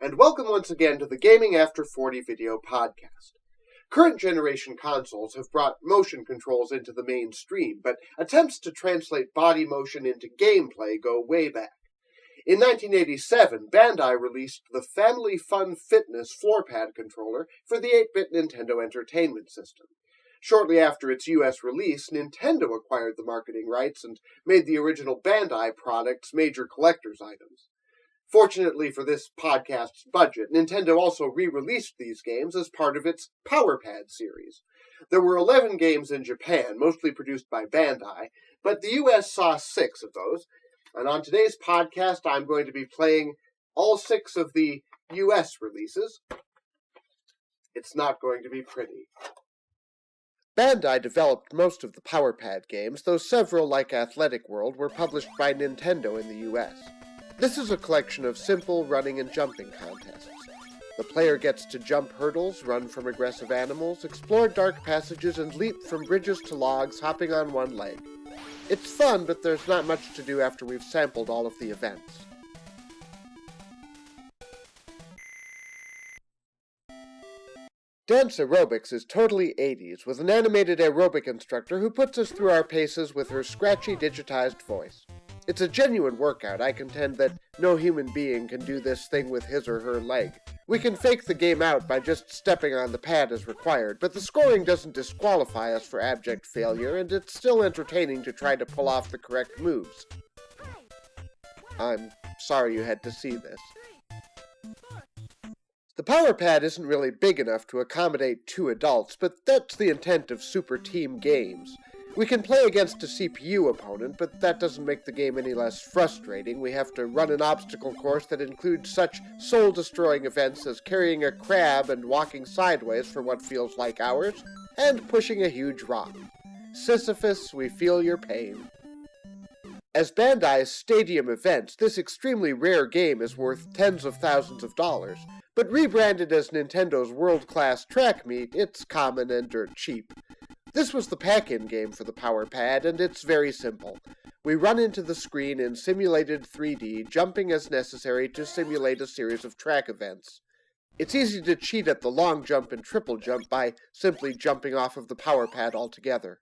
and welcome once again to the Gaming After 40 video podcast. Current generation consoles have brought motion controls into the mainstream, but attempts to translate body motion into gameplay go way back. In 1987, Bandai released the Family Fun Fitness floorpad controller for the 8-bit Nintendo Entertainment System. Shortly after its US release, Nintendo acquired the marketing rights and made the original Bandai products major collector's items. Fortunately for this podcast's budget, Nintendo also re-released these games as part of its PowerPad series. There were 11 games in Japan, mostly produced by Bandai, but the US saw 6 of those. And on today's podcast, I'm going to be playing all 6 of the US releases. It's not going to be pretty. Bandai developed most of the PowerPad games, though several, like Athletic World, were published by Nintendo in the US. This is a collection of simple running and jumping contests. The player gets to jump hurdles, run from aggressive animals, explore dark passages, and leap from bridges to logs, hopping on one leg. It's fun, but there's not much to do after we've sampled all of the events. Dance aerobics is totally 80s, with an animated aerobic instructor who puts us through our paces with her scratchy, digitized voice. It's a genuine workout. I contend that no human being can do this thing with his or her leg. We can fake the game out by just stepping on the pad as required, but the scoring doesn't disqualify us for abject failure, and it's still entertaining to try to pull off the correct moves. I'm sorry you had to see this. The PowerPad isn't really big enough to accommodate 2 adults, but that's the intent of super team games. We can play against a CPU opponent, but that doesn't make the game any less frustrating. We have to run an obstacle course that includes such soul-destroying events as carrying a crab and walking sideways for what feels like hours, and pushing a huge rock. Sisyphus, we feel your pain. As Bandai's stadium events, this extremely rare game is worth tens of thousands of dollars, but rebranded as Nintendo's world-class track meet, it's common and dirt cheap. This was the pack-in game for the PowerPad, and it's very simple. We run into the screen in simulated 3D, jumping as necessary to simulate a series of track events. It's easy to cheat at the long jump and triple jump by simply jumping off of the PowerPad altogether.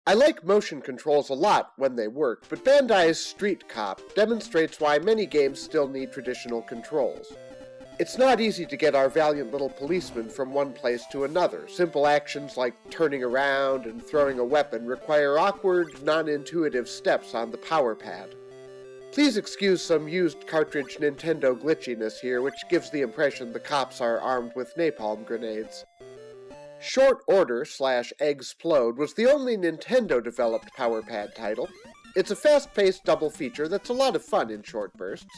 I like motion controls a lot when they work, but Bandai's Street Cop demonstrates why many games still need traditional controls. It's not easy to get our valiant little policeman from one place to another. Simple actions like turning around and throwing a weapon require awkward, non-intuitive steps on the PowerPad. Please excuse some used cartridge Nintendo glitchiness here, which gives the impression the cops are armed with napalm grenades. Short Order / Eggsplode was the only Nintendo-developed PowerPad title. It's a fast-paced double feature that's a lot of fun in short bursts.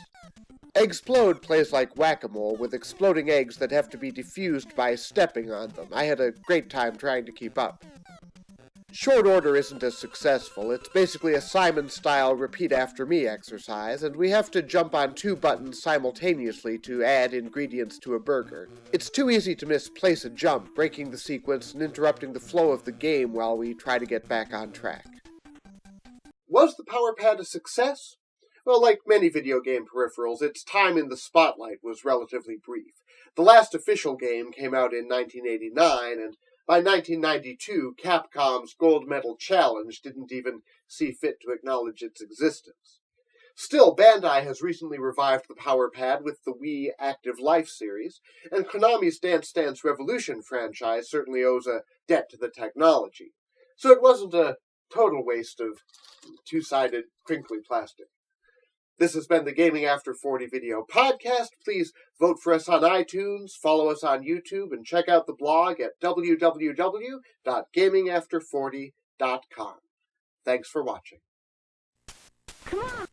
Eggsplode plays like whack-a-mole, with exploding eggs that have to be defused by stepping on them. I had a great time trying to keep up. Short Order isn't as successful. It's basically a Simon-style repeat-after-me exercise, and we have to jump on 2 buttons simultaneously to add ingredients to a burger. It's too easy to misplace a jump, breaking the sequence and interrupting the flow of the game while we try to get back on track. Was the PowerPad a success? Well, like many video game peripherals, its time in the spotlight was relatively brief. The last official game came out in 1989, and by 1992, Capcom's Gold Medal Challenge didn't even see fit to acknowledge its existence. Still, Bandai has recently revived the PowerPad with the Wii Active Life series, and Konami's Dance Dance Revolution franchise certainly owes a debt to the technology. So it wasn't a total waste of two-sided, crinkly plastic. This has been the Gaming After 40 video podcast. Please vote for us on iTunes, follow us on YouTube, and check out the blog at www.gamingafter40.com. Thanks for watching. Come on!